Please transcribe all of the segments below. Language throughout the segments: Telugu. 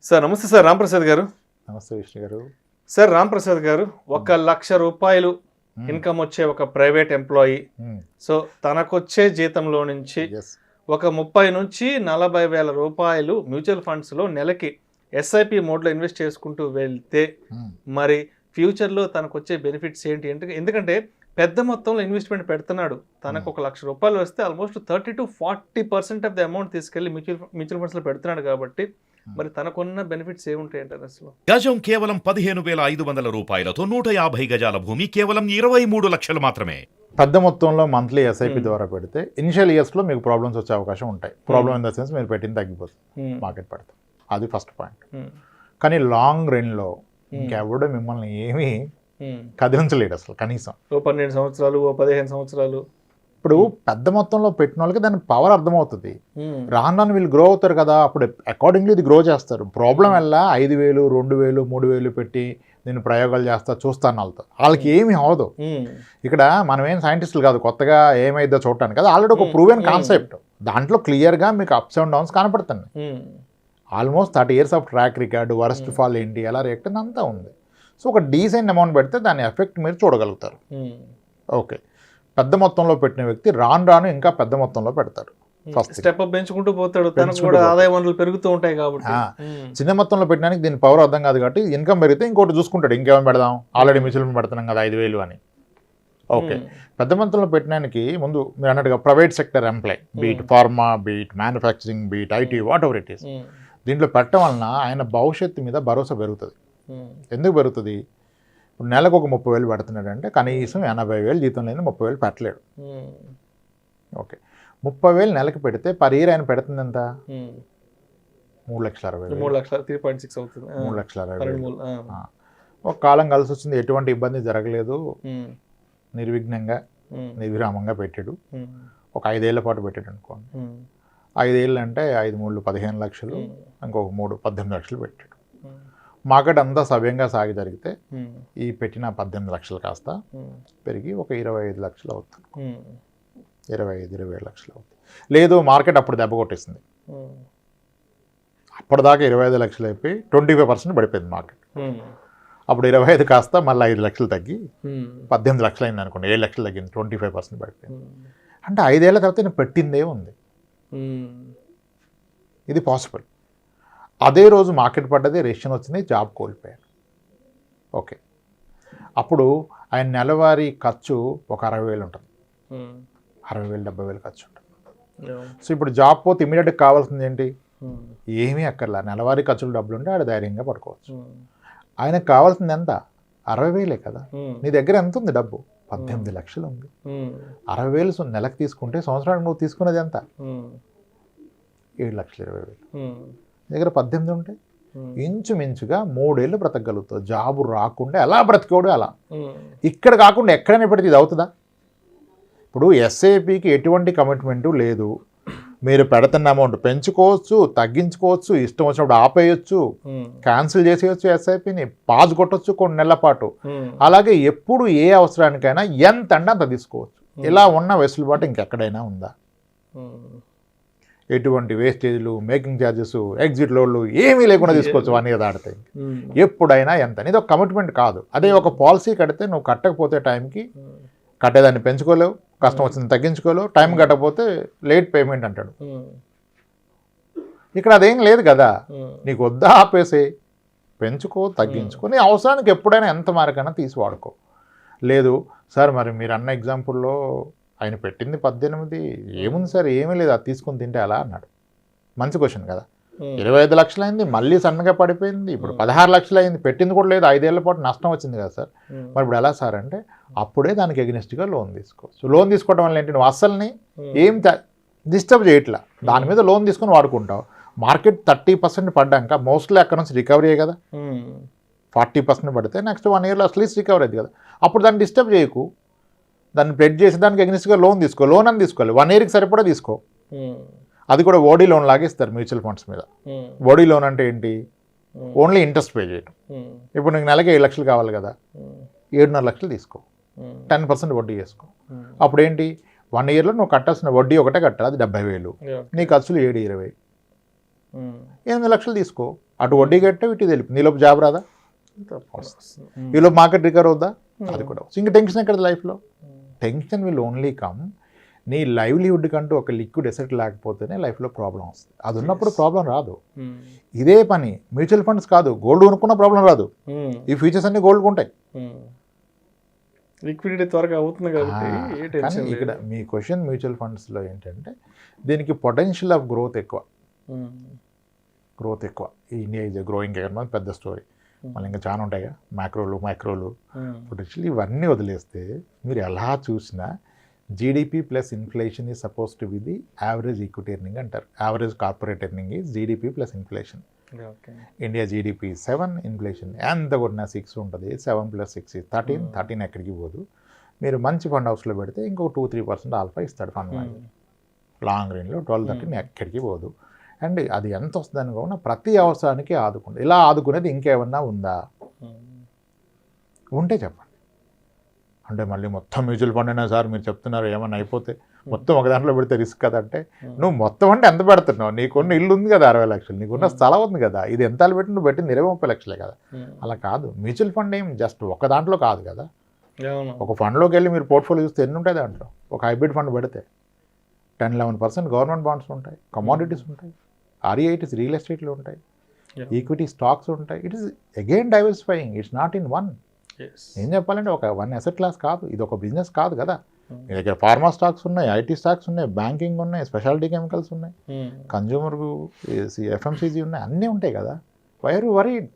సార్ నమస్తే సార్ రాంప్రసాద్ గారు. నమస్తే విష్ణు గారు. సార్ రాంప్రసాద్ గారు, 1,00,000 రూపాయలు ఇన్కమ్ వచ్చే ఒక ప్రైవేట్ ఎంప్లాయీ, సో తనకొచ్చే జీతంలో నుంచి ఒక 30 నుంచి 40 వేల రూపాయలు మ్యూచువల్ ఫండ్స్లో నెలకి ఎస్ఐపి మోడ్లో ఇన్వెస్ట్ చేసుకుంటూ వెళ్తే మరి ఫ్యూచర్లో తనకు వచ్చే బెనిఫిట్స్ ఏంటి? ఎందుకంటే పెద్ద మొత్తంలో ఇన్వెస్ట్మెంట్ పెడుతున్నాడు. తనకు 1,00,000 రూపాయలు వస్తే almost 30 to 40% of the amount తీసుకెళ్లి మ్యూచువల్ ఫండ్స్లో పెడుతున్నాడు కాబట్టి మరి తనకున్న బెనిఫిట్స్ ఏముంటాయంటారు అసలు? గజం కేవలం 15,500 రూపాయలతో 150 గజాల భూమి కేవలం 23 లక్షలు మాత్రమే. పెద్ద మొత్తంలో మంత్లీ ఎస్ఐపి ద్వారా పెడితే ఇనిషియల్ ఇయర్స్లో మీకు ప్రాబ్లమ్స్ వచ్చే అవకాశం ఉంటాయి. ప్రాబ్లమ్ ఇన్ ద సెన్స్ మీరు పెట్టింది తగ్గిపోతుంది, మార్కెట్ పడుతుంది. అది ఫస్ట్ పాయింట్. కానీ లాంగ్ రన్లో ఇంకెవడో మిమ్మల్ని ఏమీ కదిలించలేడు అసలు. కనీసం 12 సంవత్సరాలు 15 సంవత్సరాలు ఇప్పుడు పెద్ద మొత్తంలో పెట్టిన వాళ్ళకి దాని పవర్ అర్థమవుతుంది. రాను వీళ్ళు గ్రో అవుతారు కదా, అప్పుడు అకార్డింగ్లీ ఇది గ్రో చేస్తారు. ప్రాబ్లం వల్ల 5,000 2,000 3,000 పెట్టి నేను ప్రయోగాలు చేస్తా చూస్తాను వాళ్ళకి ఏమి అవ్వదు. ఇక్కడ మనం ఏం సైంటిస్టులు కాదు కొత్తగా ఏమైందో చూడటానికి కదా, ఆల్రెడీ ఒక ప్రూవెన్ కాన్సెప్ట్. దాంట్లో క్లియర్గా మీకు అప్స్ అండ్ డౌన్స్ కనపడుతుంది. Almost 30 years of track record, worst fall ఏంటి, ఎలా రియాక్ట్ అంతా ఉంది. సో ఒక డీసెంట్ అమౌంట్ పెడితే దాని ఎఫెక్ట్ మీరు చూడగలుగుతారు. ఓకే, పెద్ద మొత్తంలో పెట్టిన వ్యక్తి రాను ఇంకా పెద్ద మొత్తంలో పెడతారు. ఫస్ట్ స్టెప్ అప్ పెంచుకుంటూ పోతాడు, తనకు కూడా ఆదాయ వనరులు పెరుగుతూ ఉంటాయి కాబట్టి. చిన్న మొత్తంలో పెట్టడానికి దీని పవర్ అర్థం కాదు కాబట్టి ఇన్కమ్ పెరిగితే ఇంకోటి చూసుకుంటాడు, ఇంకేమైనా పెడదాం, ఆల్రెడీ మ్యూచువల్ ఫండ్ పెడుతున్నాం కదా 5,000 అని. ఓకే, పెద్ద మొత్తంలో పెట్టడానికి ముందు మీరు అన్నట్టుగా private sector employee, be it pharma, be it manufacturing, be it IT, whatever it is, దీంట్లో పెట్టడం వలన ఆయన భవిష్యత్తు మీద భరోసా పెరుగుతుంది. ఎందుకు పెరుగుతుంది? ఇప్పుడు నెలకు ఒక 30,000 పెడుతున్నాడు అంటే కనీసం 80,000 జీతం లేని 30,000 పెట్టలేడు. ఓకే, 30,000 నెలకు పెడితే పర్ ఇయర్ ఆయన పెడుతుంది ఎంత? 3,60,000. 3,3.6 అవుతుంది. 3,60,000. ఒక కాలం కలిసి వచ్చింది, ఎటువంటి ఇబ్బంది జరగలేదు, నిర్విఘ్నంగా నిర్విరామంగా పెట్టాడు. ఒక 5 ఏళ్ల పాటు పెట్టాడు అనుకోండి. 5 ఏళ్ళు అంటే 5 3 15 లక్షలు, ఇంకొక 3 18 లక్షలు పెట్టాడు. మార్కెట్ అంతా సవ్యంగా సాగి జరిగితే ఈ పెట్టిన 18 లక్షలు కాస్త పెరిగి ఒక 25 లక్షలు అవుతుంది. 25-27 లక్షలు అవుతుంది. లేదు మార్కెట్ అప్పుడు దెబ్బ కొట్టేసింది, అప్పటిదాకా 25 లక్షలు అయిపోయి 25% పడిపోయింది మార్కెట్. అప్పుడు 25 కాస్త మళ్ళీ 5 లక్షలు తగ్గి 18 లక్షలు అయింది అనుకోండి, 7 లక్షలు తగ్గింది, 25% పడిపోయింది. అంటే 5 ఏళ్ల తర్వాత నేను పెట్టిందే ఉంది. ఇది పాసిబుల్. అదే రోజు మార్కెట్ పడ్డది, రేషన్ వచ్చింది, జాబ్ కోల్పోయారు. ఓకే, అప్పుడు ఆయన నెలవారీ ఖర్చు ఒక 60,000 ఉంటుంది, 60,000 70,000 ఖర్చు ఉంటుంది. సో ఇప్పుడు జాబ్ పోతే ఇమీడియట్గా కావాల్సింది ఏంటి? ఏమీ అక్కర్లా, నెలవారీ ఖర్చులు డబ్బులు ఉంటే ఆడ ధైర్యంగా పడుకోవచ్చు. ఆయనకు కావాల్సింది ఎంత? 60,000 కదా. నీ దగ్గర ఎంత ఉంది డబ్బు? 18 లక్షలు ఉంది. 60,000 నెలకు తీసుకుంటే సంవత్సరానికి నువ్వు తీసుకున్నది ఎంత? 7,20,000. దగ్గర 18 ఉంటే ఇంచుమించుగా 3 ఏళ్ళు బ్రతకగలుగుతావు. జాబు రాకుండా ఎలా బ్రతికోడు అలా. ఇక్కడ కాకుండా ఎక్కడైనా పెడితే ఇది అవుతుందా? ఇప్పుడు ఎస్ఐపికి ఎటువంటి కమిట్మెంటు లేదు. మీరు పెడుతున్న అమౌంట్ పెంచుకోవచ్చు, తగ్గించుకోవచ్చు, ఇష్టం వచ్చినప్పుడు ఆపేయచ్చు, క్యాన్సిల్ చేసేయచ్చు, ఎస్ఐపిని పాజ్ కొట్టచ్చు కొన్ని నెలల పాటు. అలాగే ఎప్పుడు ఏ అవసరానికైనా ఎంత అంటే అంత తీసుకోవచ్చు. ఇలా ఉన్న వెసులుబాటు ఇంకెక్కడైనా ఉందా? ఎటువంటి వేస్టేజ్లు, మేకింగ్ ఛార్జెస్, ఎగ్జిట్ లోడ్లు ఏమీ లేకుండా తీసుకోవచ్చు 1 year దాటితే. ఎప్పుడైనా ఎంత, ఇది ఒక కమిట్మెంట్ కాదు. అదే ఒక పాలసీ కడితే నువ్వు కట్టకపోతే టైంకి కట్టేదాన్ని పెంచుకోలేవు, కష్టం వచ్చింది తగ్గించుకోలేవు, టైం కట్టకపోతే లేట్ పేమెంట్ అంటాడు. ఇక్కడ అదేం లేదు కదా, నీకు వద్దా ఆపేసే, పెంచుకో, తగ్గించుకో, నీ అవసరానికి ఎప్పుడైనా ఎంత మారకైనా తీసి వాడుకో. లేదు సార్, మరి మీరు అన్న ఎగ్జాంపుల్లో ఆయన పెట్టింది 18, ఏముంది సార్, ఏమీ లేదు, అది తీసుకుని తింటే అలా అన్నాడు. మంచి క్వశ్చన్ కదా. 25 లక్షలు అయింది, మళ్ళీ సన్నగా పడిపోయింది, ఇప్పుడు 16 లక్షలు అయింది, పెట్టింది కూడా లేదు, 5 ఏళ్ల పాటు నష్టం వచ్చింది కదా సార్. మరి ఇప్పుడు ఎలా సార్ అంటే, అప్పుడే దానికి ఎగ్నెస్ట్గా లోన్ తీసుకోవచ్చు. లోన్ తీసుకోవడం వల్ల ఏంటి, నువ్వు అస్సల్ని ఏం డిస్టర్బ్ చేయట్లా, దాని మీద లోన్ తీసుకొని వాడుకుంటావు. మార్కెట్ 30% పడ్డాక మోస్ట్లీ అక్కడ నుంచి రికవరీ కదా. 40% పడితే నెక్స్ట్ 1 yearలో అట్లీస్ట్ రికవరీ అయింది కదా. అప్పుడు దాన్ని డిస్టర్బ్ చేయకు, దాన్ని ప్లెడ్జ్ చేసి దానికి ఎగ్నెస్ట్గా లోన్ తీసుకో. లోన్ అని తీసుకోవాలి, 1 yearకి సరిపడా తీసుకో. అది కూడా ఓడీ లోన్ లాగా ఇస్తారు మ్యూచువల్ ఫండ్స్ మీద. ఓడీ లోన్ అంటే ఏంటి? ఓన్లీ ఇంట్రెస్ట్ పే చేయడం. ఇప్పుడు నీకు నెలకి 7 లక్షలు కావాలి కదా, 7.5 లక్షలు తీసుకో, 10% వడ్డీ చేసుకో. అప్పుడు ఏంటి, 1 yearలో నువ్వు కట్టాల్సిన వడ్డీ ఒకటే కట్టాలి, అది 70,000. నీ ఖర్చులు 7-20, 8 లక్షలు తీసుకో. అటు వడ్డీ కట్టావు ఇటు వెళ్ళిపోయింది, ఈలోపు జాబ్ రాదా, ఈలోపు మార్కెట్ రికవర్ అవుద్దా, అది కూడా ఇంకా టెన్షన్ ఎక్కడ లైఫ్లో. టెన్షన్ విల్ ఓన్లీ కమ్ నీ లైవ్లీహుడ్ కంటూ ఒక లిక్విడ్ ఎసెట్ లేకపోతేనే లైఫ్లో ప్రాబ్లం వస్తుంది. అది ఉన్నప్పుడు ప్రాబ్లం రాదు. ఇదే పని మ్యూచువల్ ఫండ్స్ కాదు, గోల్డ్ కొనుక్కున్న ప్రాబ్లం రాదు. ఈ ఫ్యూచర్స్ అన్ని గోల్డ్ ఉంటాయి, లిక్విడిటీ త్వరగా అవుతుంది కాబట్టి. కానీ ఇక్కడ మీ క్వశ్చన్ మ్యూచువల్ ఫండ్స్లో ఏంటంటే దీనికి పొటెన్షియల్ ఆఫ్ గ్రోత్ ఎక్కువ. India is a growing economy, పెద్ద స్టోరీ. మళ్ళీ ఇంకా చాలా ఉంటాయిగా మైక్రోలు పొటెన్షియల్. ఇవన్నీ వదిలేస్తే మీరు ఎలా చూసినా GDP plus inflation is suppose to be the average equity earning అంటారు. Average corporate earning is GDP plus inflation. India GDP 7, inflation ఎంత కొట్టినా 6 ఉంటుంది. 7 + 6 = 13 ఎక్కడికి పోదు. మీరు మంచి ఫండ్ హౌస్లో పెడితే ఇంకో 2-3% ఆల్ఫా ఇస్తాడు ఫండ్ మేనేజర్. లాంగ్ రేంజ్లో 12-13 ఎక్కడికి పోదు. అండ్ అది ఎంత వస్తుందని కాకుండా ప్రతి అవసరానికి ఆదుకుంటుంది. ఇలా ఆదుకునేది ఇంకేమన్నా ఉందా ఉంటే చెప్పండి. అంటే మళ్ళీ మొత్తం మ్యూచువల్ ఫండ్ అయినా సార్ మీరు చెప్తున్నారు ఏమన్నా అయిపోతే మొత్తం ఒక దాంట్లో పెడితే రిస్క్ కదంటే, నువ్వు మొత్తం అంటే ఎంత పెడుతున్నావు? నీకున్న ఇల్లు ఉంది కదా 60 లక్షలు, నీకున్న స్థలం ఉంది కదా, ఇది ఎంత పెట్టి నువ్వు పెట్టింది 20-30 లక్షలే కదా. అలా కాదు, మ్యూచువల్ ఫండ్ ఏం జస్ట్ ఒక దాంట్లో కాదు కదా. ఒక ఫండ్లోకి వెళ్ళి మీరు పోర్ట్ఫోలియో చూస్తే ఎన్ని ఉంటాయి దాంట్లో. ఒక హైబ్రిడ్ ఫండ్ పెడితే 10-11% గవర్నమెంట్ బాండ్స్ ఉంటాయి, కమోడిటీస్ ఉంటాయి, REITs రియల్ ఎస్టేట్లు ఉంటాయి, ఈక్విటీ స్టాక్స్ ఉంటాయి. It is again diversifying, it's not in one. ఏం చెప్పాలంటే ఒక వన్ అసెట్ క్లాస్ కాదు, ఇది ఒక బిజినెస్ కాదు కదా. మీ దగ్గర ఫార్మా స్టాక్స్ ఉన్నాయి, IT స్టాక్స్ ఉన్నాయి, బ్యాంకింగ్ ఉన్నాయి, స్పెషాలిటీ కెమికల్స్ ఉన్నాయి, కన్జ్యూమర్ FMCG ఉన్నాయి, అన్నీ ఉంటాయి కదా. Why are you worried?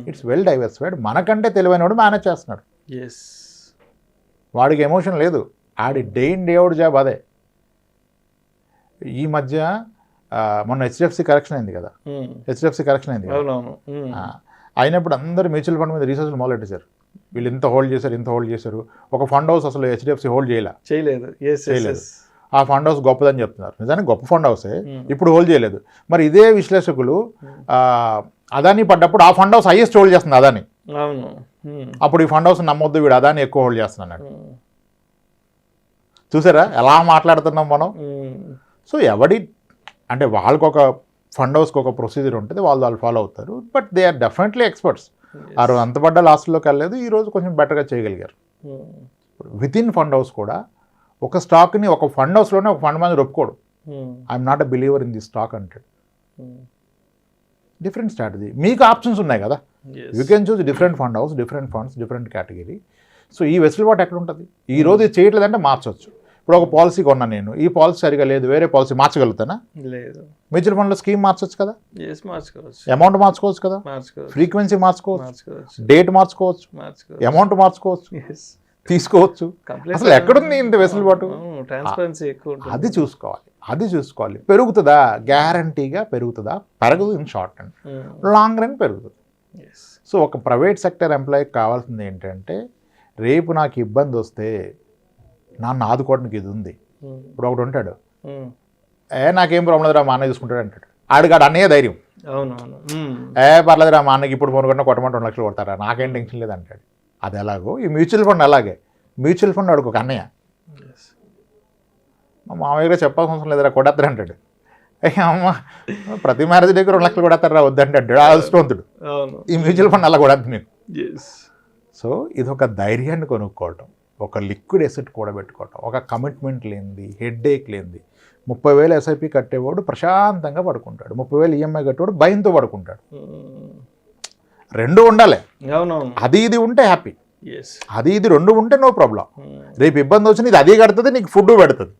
It's well diversified. మనకంటే తెలివైన వాడు మేనేజ్ చేస్తున్నాడు, వాడికి ఎమోషన్ లేదు, ఆడి day in day out job అదే. ఈ మధ్య మొన్న HDFC కరెక్షన్ అయింది కదా, అయినప్పుడు అందరూ మ్యూచువల్ ఫండ్ మీద రీసెర్చ్ మొదలెట్టేశారు. వీళ్ళు ఇంత హోల్డ్ చేశారు. ఒక ఫండ్ హౌస్ అసలు HDFC హోల్డ్ చేయలేదు. ఆ ఫండ్ హౌస్ గొప్పదని చెప్తున్నారు. నిజానికి గొప్ప ఫండ్ హౌసే, ఇప్పుడు హోల్డ్ చేయలేదు. మరి ఇదే విశ్లేషకులు అదానీ పడ్డప్పుడు ఆ ఫండ్ హౌస్ హైయెస్ట్ హోల్డ్ చేస్తుంది అదానీ. అప్పుడు ఈ ఫండ్ హౌస్ నమ్మొద్దు, వీడు అదానీ ఎక్కువ హోల్డ్ చేస్తున్నాడు. చూసారా ఎలా మాట్లాడుతున్నాం మనం. సో అంటే వాళ్ళకు ఒక ఫండ్ హౌస్కి ఒక ప్రొసీజర్ ఉంటుంది, వాళ్ళు ఫాలో అవుతారు. But they are definitely experts. ఆ రోజు అంత పడ్డ లాస్ట్లోకి వెళ్ళలేదు, ఈరోజు కొంచెం బెటర్గా చేయగలిగారు. విత్ ఇన్ ఫండ్ హౌస్ కూడా ఒక స్టాక్ని ఒక ఫండ్ హౌస్లోనే ఒక ఫండ్ మేనేజర్ ఒప్పుకోడు. I'm not a believer in the stock అంటాడు. Different strategy. మీకు ఆప్షన్స్ ఉన్నాయి కదా, you can choose different fund house, different funds, different category. So ఈ వెసులుబాటు ఎక్కడ ఉంటుంది? ఈ రోజు ఇది చేయట్లేదంటే మార్చవచ్చు. ఇప్పుడు ఒక పాలసీ కొన్నా నేను, ఈ పాలసీ సరిగా లేదు, వేరే పాలసీ మార్చగలుగుతానా? లేదు. మ్యూచువల్ ఫండ్లో స్కీమ్ మార్చవచ్చు కదా, అమౌంట్ మార్చుకోవచ్చు కదా, ఫ్రీక్వెన్సీ మార్చుకోవచ్చు, డేట్ మార్చుకోవచ్చు, అమౌంట్ మార్చుకోవచ్చు, తీసుకోవచ్చు. అసలు ఎక్కడుంది ఇంత వెసులుబాటు? అది చూసుకోవాలి. పెరుగుతుందా? గ్యారంటీగా పెరుగుతుందా? పెరగదు. In short and long run పెరుగుతుంది. సో ఒక ప్రైవేట్ సెక్టర్ ఎంప్లాయీకి కావాల్సింది ఏంటంటే, రేపు నాకు ఇబ్బంది వస్తే నాన్న ఆదుకోవడానికి ఇది ఉంది. ఇప్పుడు ఒకటి ఉంటాడు, నాకేం ప్రాబ్లం లేదురా మా అన్నయ్య చూసుకుంటాడు అంటాడు. ఆడిగాడు అన్నయ్య ధైర్యం, పర్లేదురా మా అన్నకి ఇప్పుడు ఫోన్ కొట్టినా కొట్టమంటే 2 లక్షలు కొడతారా, నాకేం టెన్షన్ లేదు అంటాడు. అది ఎలాగో ఈ మ్యూచువల్ ఫండ్ అలాగే. మ్యూచువల్ ఫండ్ వాడికి ఒక అన్నయ్య, మా మామయ్య గారు చెప్పాల్సిన అవసరం లేదురా కొడతారు అంటాడు. అమ్మ ప్రతి మ్యారేజ్ దగ్గర 2 లక్షలు కొడతారా వద్దంటే అంటాడు అదృష్టవంతుడు. ఈ మ్యూచువల్ ఫండ్ అలా కొడద్దు మీకు. సో ఇది ఒక ధైర్యాన్ని కొనుక్కోవటం, ఒక లిక్విడ్ ఎసెట్ కూడబెట్టుకోవటం, ఒక కమిట్మెంట్ లేనిది, హెడ్ఏక్ లేనిది. 30,000 SIP కట్టేవాడు ప్రశాంతంగా పడుకుంటాడు, 30,000 EMI కట్టేవాడు భయంతో పడుకుంటాడు. రెండు ఉండాలి. అది ఇది ఉంటే హ్యాపీ, అది ఇది రెండు ఉంటే నో ప్రాబ్లం. రేపు ఇబ్బంది వచ్చిన ఇది అదే కడుతుంది, నీకు ఫుడ్ పెడుతుంది.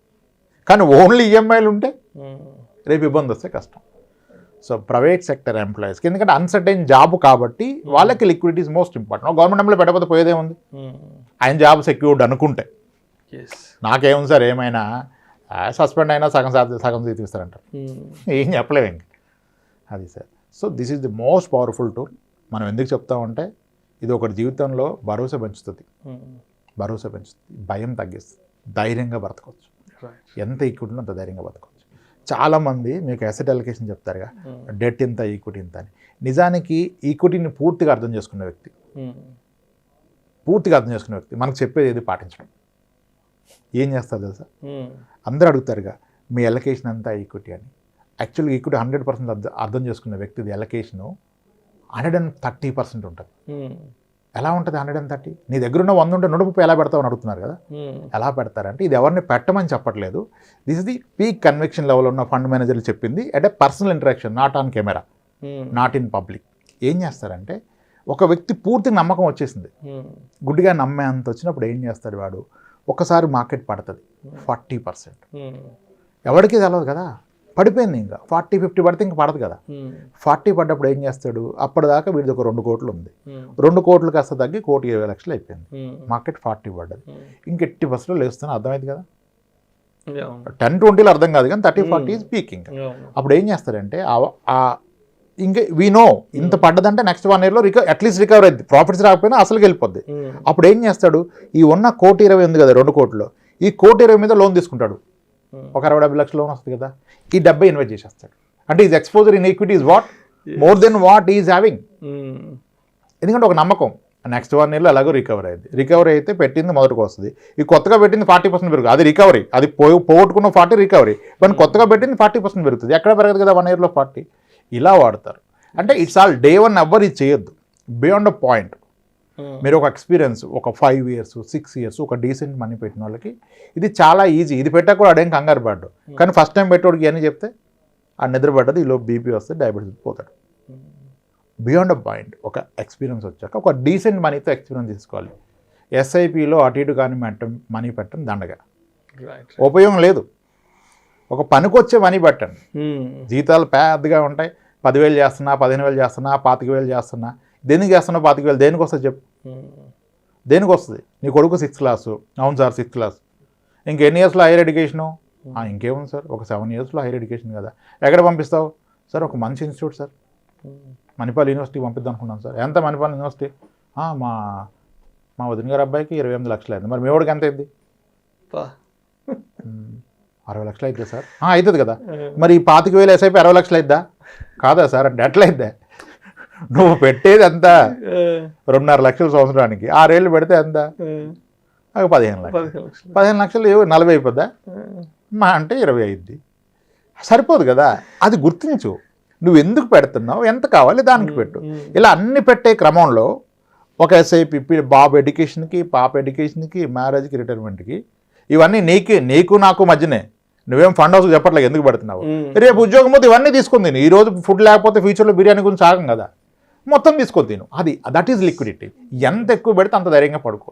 కానీ ఓన్లీ EMIలు ఉంటే రేపు ఇబ్బంది వస్తే కష్టం. సో ప్రైవేట్ సెక్టర్ ఎంప్లాయీస్కి ఎందుకంటే అన్సర్టైన్ జాబ్ కాబట్టి వాళ్ళకి liquidity is most important. Government employee పెట్టకపోతే పోయేదేముంది, ఆయన జాబ్ సెక్యూర్డ్ అనుకుంటే. నాకేముంది సార్ ఏమైనా సస్పెండ్ అయినా సగం తీస్తారంటారు, ఏం చెప్పలేము ఇంక. అది sir. So this is the most powerful tool. మనం ఎందుకు చెప్తామంటే ఇది ఒకటి జీవితంలో భరోసా పెంచుతుంది, భయం తగ్గిస్తుంది, ధైర్యంగా బ్రతకవచ్చు. ఎంత ఈక్విటీ అంత ధైర్యంగా బ్రతకవచ్చు. చాలామంది మీకు అసెట్ అలొకేషన్ చెప్తారుగా, డెట్ ఇంత ఈక్విటీ ఇంత అని. నిజానికి ఈక్విటీని పూర్తిగా అర్థం చేసుకునే వ్యక్తి మనకు చెప్పేది ఏది పాటించడం. ఏం చేస్తారు తెలుసా, అందరూ అడుగుతారుగా మీ అలొకేషన్ అంతా ఈక్విటీ అని. యాక్చువల్గా ఈక్విటీ 100% అర్థం చేసుకునే వ్యక్తిది అలొకేషను 130% ఉంటుంది. ఎలా ఉంటుంది 130? నీ దగ్గర ఉన్న 100 ఉంటే 130 ఎలా పెడతావు అని అడుగుతున్నారు కదా. ఎలా పెడతారంటే ఇది ఎవరిని పెట్టమని చెప్పట్లేదు. This is the peak conviction level ఉన్న ఫండ్ మేనేజర్లు చెప్పింది. అంటే personal interaction, not on camera, not in public. ఏం చేస్తారంటే ఒక వ్యక్తి పూర్తి నమ్మకం వచ్చేసింది, గుడ్డిగా నమ్మే అంత వచ్చినప్పుడు ఏం చేస్తాడు వాడు, ఒకసారి మార్కెట్ పడుతుంది 40%. ఎవరికి తెలవదు కదా, పడిపోయింది. ఇంకా 40-50 పడితే ఇంకా పడదు కదా. 40 పడ్డప్పుడు ఏం చేస్తాడు, అప్పటిదాకా వీడిది ఒక 2 కోట్లు ఉంది, 2 కోట్లు కాస్త తగ్గి 1,20,00,000 అయిపోయింది. మార్కెట్ 40 పడ్డది, ఇంక 80% లేస్తున్నా. అర్థమైంది కదా. 10-20 అర్థం కాదు కానీ 30-40 ఈజ్ పీకింగ్. అప్పుడు ఏం చేస్తారంటే ఇంకా వీ నో ఇంత పడ్డదంటే నెక్స్ట్ 1 yearలో అట్లీస్ట్ రికవర్ అయింది, ప్రాఫిట్స్ రాకపోయినా అసలుకి వెళ్ళిపోద్ది. అప్పుడు ఏం చేస్తాడు, ఈ ఉన్న 1,20,00,000 ఉంది కదా 2 కోట్లు, ఈ 1,20,00,000 మీద లోన్ తీసుకుంటాడు. ఒక 60-70 లక్షల లోన్ వస్తుంది కదా, ఈ 70 ఇన్వెస్ట్ చేసేస్తాడు. అంటే is exposure in equity is what more than what is having. ఎందుకంటే ఒక నమ్మకం నెక్స్ట్ 1 yearలో ఎలాగో రికవర్ అయింది. రికవరీ అయితే పెట్టింది మొదటికి వస్తుంది, ఈ కొత్తగా పెట్టింది 40% పెరుగుతుంది. అది రికవరీ, అది పోగొట్టుకున్న 40 రికవరీ, కానీ కొత్తగా పెట్టింది 40% పెరుగుతుంది. ఎక్కడ పెరగదు కదా 1 yearలో 40. ఇలా వాడతారు. అంటే ఇట్స్ ఆల్ డే 1 ఎవ్వరు ఇది చేయొద్దు. బియాండ్ అ పాయింట్ మీరు ఒక ఎక్స్పీరియన్స్ ఒక 5 years 6 years ఒక డీసెంట్ మనీ పెట్టిన వాళ్ళకి ఇది చాలా ఈజీ. ఇది పెట్టాక కూడా అడేం కంగారు పడ్డు. కానీ ఫస్ట్ టైం పెట్టేవాడికి అని చెప్తే ఆ నిద్రపడ్డది, ఈలో బీపీ వస్తే డయాబెటీస్ పోతాడు. బియాండ్ అ పాయింట్ ఒక ఎక్స్పీరియన్స్ వచ్చాక ఒక డీసెంట్ మనీతో ఎక్స్పీరియన్స్ తీసుకోవాలి. ఎస్ఐపిలో అటు ఇటు కానీ మనీ పెట్టడం దండగా ఉపయోగం లేదు. ఒక పనికొచ్చే మనీ పెట్టండి. జీతాలు పెద్దగా ఉంటాయి, 10,000 చేస్తున్నా, 15,000 చేస్తున్నా, 25,000 చేస్తున్నా. దేనికి చేస్తున్నా 25,000? దేనికి వస్తుంది చెప్పు, దేనికి వస్తుంది? నీ కొడుకు 6th class. అవును సార్ 6th class. ఇంకెన్ని ఇయర్స్లో హైయర్ ఎడ్యుకేషను? ఇంకేముంది సార్, ఒక 7 yearsలో హైయర్ ఎడ్యుకేషన్ కదా. ఎక్కడ పంపిస్తావు సార్? ఒక మంచి ఇన్స్టిట్యూట్ సార్, మణిపాల్ యూనివర్సిటీ పంపిద్దాం అనుకున్నాను సార్. ఎంత మణిపాల్ యూనివర్సిటీ? మా వదిన గారి అబ్బాయికి 28 లక్షలు అయింది. మరి మీ వాడికి ఎంత అయింది? 60 లక్షలు అయితే సార్. అవుతుంది కదా. మరి 25,000 ఎస్ఐపి 60 లక్షలు అయిద్దా? కాదా సార్ అంటే ఎట్లా అయిద్దా? నువ్వు పెట్టేది ఎంత? 2.5 లక్షలు సంవత్సరానికి, 6 ఏళ్ళు పెడితే ఎంత? 15 లక్షలు. 15 లక్షలు 40 అయిపోద్దా? మా అంటే 20 అయింది. సరిపోదు కదా. అది గుర్తించు, నువ్వు ఎందుకు పెడుతున్నావు, ఎంత కావాలి దానికి పెట్టు. ఇలా అన్ని పెట్టే క్రమంలో ఒక ఎస్ఐపి బాబు ఎడ్యుకేషన్కి, పాప ఎడ్యుకేషన్కి, మ్యారేజ్కి, రిటైర్మెంట్కి, ఇవన్నీ నీకు నాకు మధ్యనే. నువ్వేం ఫండ్ హౌస్కి చెప్పట్లేదు ఎందుకు పెడుతున్నావు. రేపు ఉద్యోగం పోతే ఇవన్నీ తీసుకొని తిను. ఈరోజు ఫుడ్ లేకపోతే ఫ్యూచర్లో బిర్యానీ గురించి ఆగం కదా, మొత్తం తీసుకొని తిను. అది దట్ ఈజ్ లిక్విడిటీ. ఎంత ఎక్కువ పెడితే అంత ధైర్యంగా పడుకో.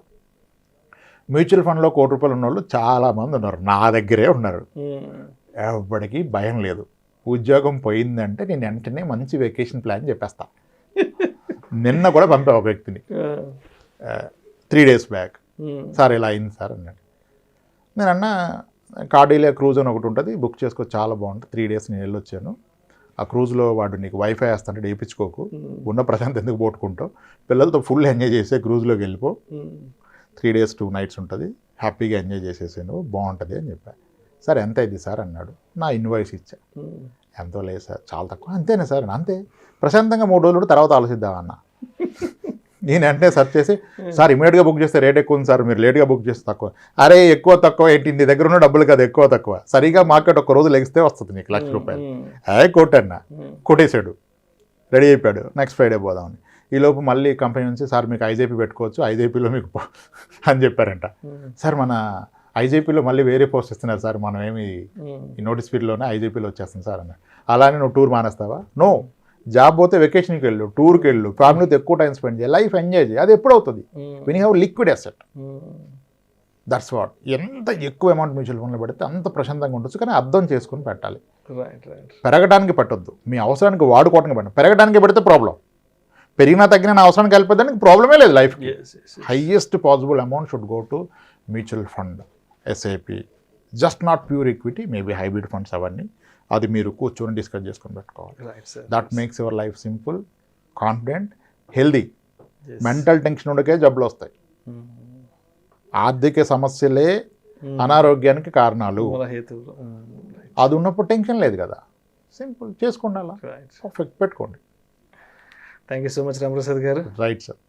మ్యూచువల్ ఫండ్లో ₹1,00,00,000 ఉన్న వాళ్ళు చాలామంది ఉన్నారు, నా దగ్గరే ఉన్నారు. ఎవరికి భయం లేదు. ఉద్యోగం పోయిందంటే నేను వెంటనే మంచి వెకేషన్ ప్లాన్ చెప్పేస్తా. నిన్న కూడా పంపా ఒక వ్యక్తిని 3 days బ్యాక్, సార్ ఇలా అయింది సార్ అన్నాడు. నేను అన్నా కార్డిలియా క్రూజ్ అని ఒకటి ఉంటుంది, బుక్ చేసుకో, చాలా బాగుంటుంది. 3 days నేను వెళ్ళొచ్చాను. ఆ క్రూజ్లో వాడు నీకు వైఫై వేస్తాంటే వేయించుకోకు, ఉన్న ప్రశాంత్ ఎందుకు పోట్టుకుంటావు, పిల్లలతో ఫుల్ ఎంజాయ్ చేసే క్రూజ్లోకి వెళ్ళిపో, 3 days 2 nights ఉంటుంది, హ్యాపీగా ఎంజాయ్ చేసేసాను, బాగుంటుంది అని చెప్పా. సార్ ఎంత అయింది సార్ అన్నాడు. నా ఇన్వాయిస్ ఇచ్చా. ఎంతో లేదు సార్, చాలా తక్కువ. అంతేనా సార్? అంతే, ప్రశాంతంగా 3 రోజులు తర్వాత ఆలోచిద్దామన్నా. నేను వెంటనే సెర్చ్ చేసి, సార్ ఇమీడియట్గా బుక్ చేస్తే రేట్ ఎక్కువ ఉంది సార్, మీరు లేట్గా బుక్ చేస్తే తక్కువ. అరే ఎక్కువ తక్కువ ఏంటి, నీ దగ్గర ఉన్న డబ్బులు కదా ఎక్కువ తక్కువ. సరిగా మార్కెట్ ఒక రోజు లెగిస్తే వస్తుంది నీకు ₹1,00,000. కొట్టన్నా, కొట్టేశాడు, రెడీ అయిపోయాడు. నెక్స్ట్ ఫ్రైడే పోదామని. ఈలోపు మళ్ళీ కంపెనీ నుంచి, సార్ మీకు ఐజేపీ పెట్టుకోవచ్చు, ఐజేపీలో మీకు అని చెప్పారంట. సార్ మన ఐజేపీలో మళ్ళీ వేరే పోస్ట్ ఇస్తున్నారు సార్, మనం ఏమి ఈ నోటీస్ పీరియడ్లోనే ఐజేపీలో వచ్చేస్తుంది సార్ అన్నాడు. అలానే నువ్వు టూర్ మానేస్తావా? నో. జాబ్ పోతే వెకేషన్కి వెళ్ళు, టూర్కి వెళ్ళు, ఫ్యామిలీతో ఎక్కువ టైం స్పెండ్ చేయి, లైఫ్ ఎంజాయ్ చేయి. అది ఎప్పుడు అవుతుంది? When you have liquid asset. That's what. ఎంత ఎక్కువ అమౌంట్ మ్యూచువల్ ఫండ్లో పెడితే అంత ప్రశాంతంగా ఉండొచ్చు, కానీ అర్థం చేసుకుని పెట్టాలి. పెరగడానికి పెట్టొద్దు, మీ అవసరానికి వాడుకోవడానికి పెట్టండి. పెరగడానికి పెడితే ప్రాబ్లం, పెరిగినా తగ్గినా నా అవసరానికి వెళ్ళిపోతానికి ప్రాబ్లమే లేదు లైఫ్కి. Highest possible amount should go to mutual fund, SIP, just not pure equity, maybe hybrid funds అవన్నీ. అది మీరు కూర్చొని డిస్కస్ చేసుకొని పెట్టుకోవాలి. That makes your life simple, confident, healthy. Mental tension ఉండకే జబ్బులు వస్తాయి. ఆర్థిక సమస్యలే అనారోగ్యానికి కారణాలు. అది ఉన్నప్పుడు టెన్షన్ లేదు కదా, సింపుల్ చేసుకోండి, అలా పర్ఫెక్ట్ పెట్టుకోండి. Thank you so much Ramprasad garu. Right sir.